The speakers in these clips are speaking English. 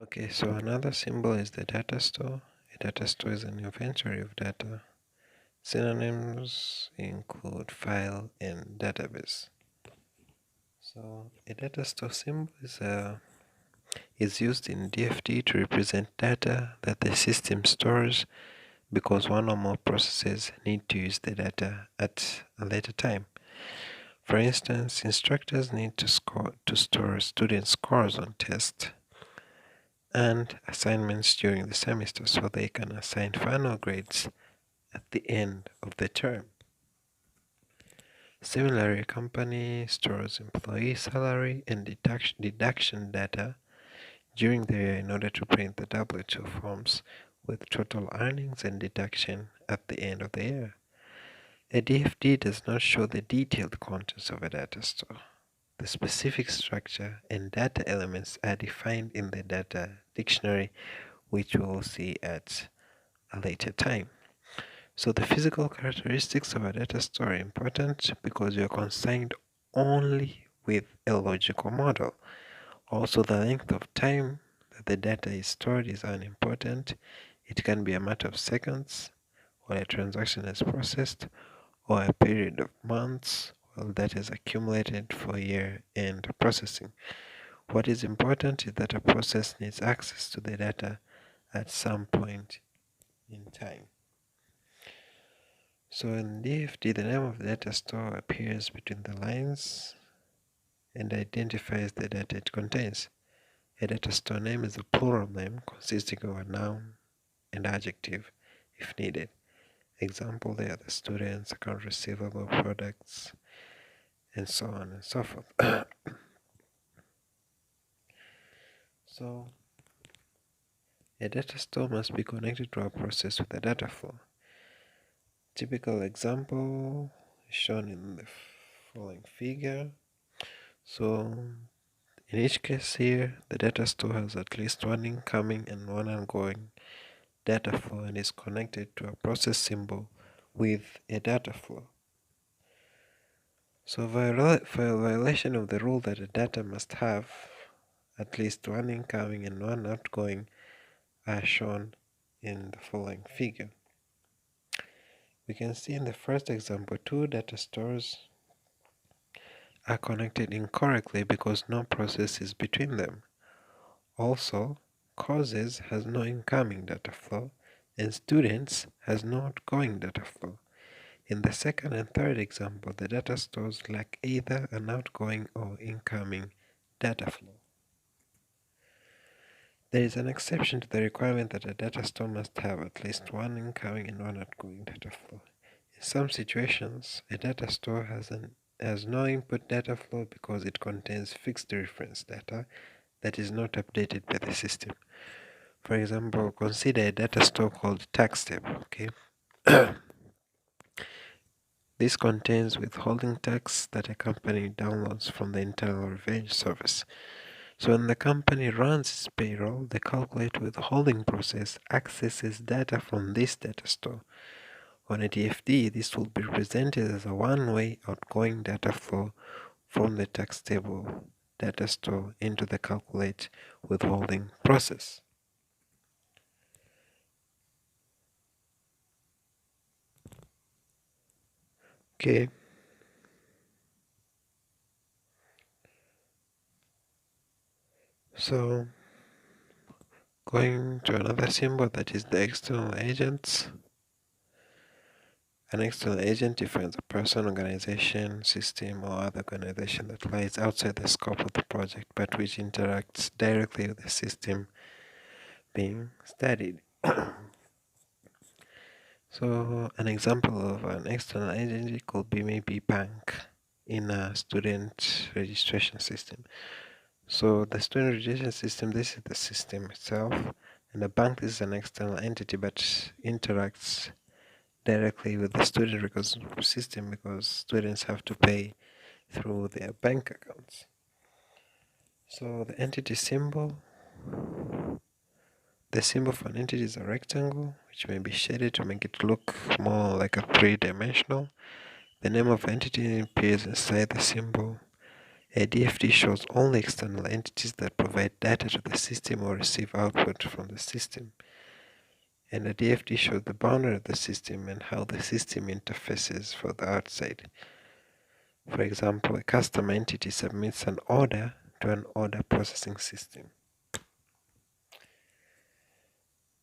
Okay, so another symbol is the data store. A data store is an inventory of data. Synonyms include file and database. So a data store symbol is used in DFD to represent data that the system stores because one or more processes need to use the data at a later time. For instance, instructors need to store student scores on tests and assignments during the semester so they can assign final grades at the end of the term. Similarly, a company stores employee salary and deduction data during the year in order to print the W-2 forms with total earnings and deduction at the end of the year. A DFD does not show the detailed contents of a data store. The specific structure and data elements are defined in the data dictionary, which we will see at a later time. So the physical characteristics of a data store are important because you are concerned only with a logical model. Also, the length of time that the data is stored is unimportant. It can be a matter of seconds while a transaction is processed, or a period of months while data is accumulated for year-end processing. What is important is that a process needs access to the data at some point in time. So in DFD, the name of the data store appears between the lines and identifies the data it contains. A data store name is a plural name consisting of a noun and adjective if needed. Example, they are the students, account receivable, products, and so on and so forth. So a data store must be connected to a process with a data flow. Typical example is shown in the following figure. So in each case here, the data store has at least one incoming and one outgoing data flow and is connected to a process symbol with a data flow. So for a violation of the rule that a data must have at least one incoming and one outgoing are shown in the following figure. We can see in the first example, two data stores are connected incorrectly because no process is between them. Also, courses has no incoming data flow and students has no outgoing data flow. In the second and third example, the data stores lack either an outgoing or incoming data flow. There is an exception to the requirement that a data store must have at least one incoming and one outgoing data flow. In some situations, a data store has no input data flow because it contains fixed reference data that is not updated by the system. For example, consider a data store called tax table. Okay, this contains withholding tax that a company downloads from the Internal Revenue Service. So when the company runs its payroll, the calculate withholding process accesses data from this data store. On a DFD, this will be represented as a one-way outgoing data flow from the tax table data store into the calculate withholding process. Okay. So going to another symbol, that is the external agents. An external agent defines a person, organization, system, or other organization that lies outside the scope of the project but which interacts directly with the system being studied. So an example of an external agent could be maybe bank in a student registration system. So the student registration system, this is the system itself, and the bank is an external entity but interacts directly with the student records system because students have to pay through their bank accounts. So the entity symbol, the symbol for an entity is a rectangle which may be shaded to make it look more like a three-dimensional. The name of entity appears inside the symbol. A DFD shows only external entities that provide data to the system or receive output from the system. And a DFD shows the boundary of the system and how the system interfaces for the outside. For example, a custom entity submits an order to an order processing system.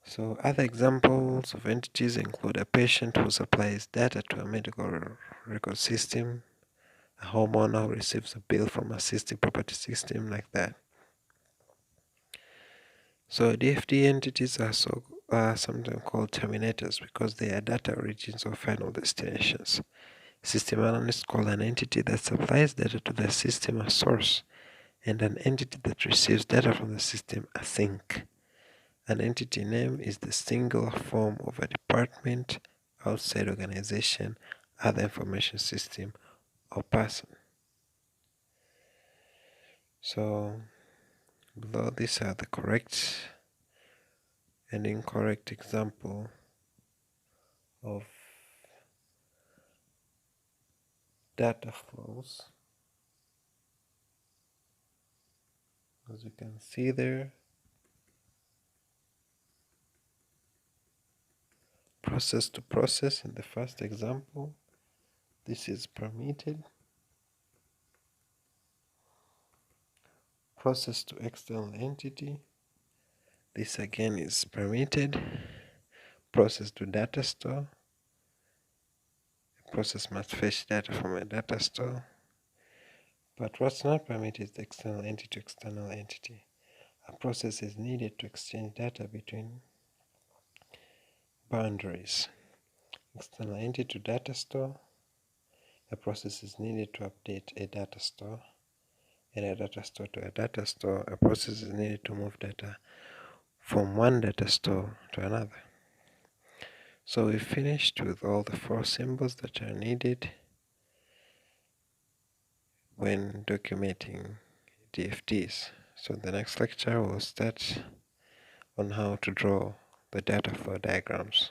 So other examples of entities include a patient who supplies data to a medical record system, a homeowner who receives a bill from a assistive property system, like that. So DFD entities are sometimes called terminators because they are data origins or final destinations. System analysts call an entity that supplies data to the system a source, and an entity that receives data from the system a sink. An entity name is the singular form of a department, outside organization, other information system, or person. So below these are the correct and incorrect example of data flows. As you can see there, process to process in the first example, this is permitted. Process to external entity, this again is permitted. Process to data store, a process must fetch data from a data store. But what's not permitted is the external entity to external entity. A process is needed to exchange data between boundaries. External entity to data store, a process is needed to update a data store. And a data store to a data store, a process is needed to move data from one data store to another. So we finished with all the 4 symbols that are needed when documenting DFDs. So the next lecture will start on how to draw the data flow diagrams.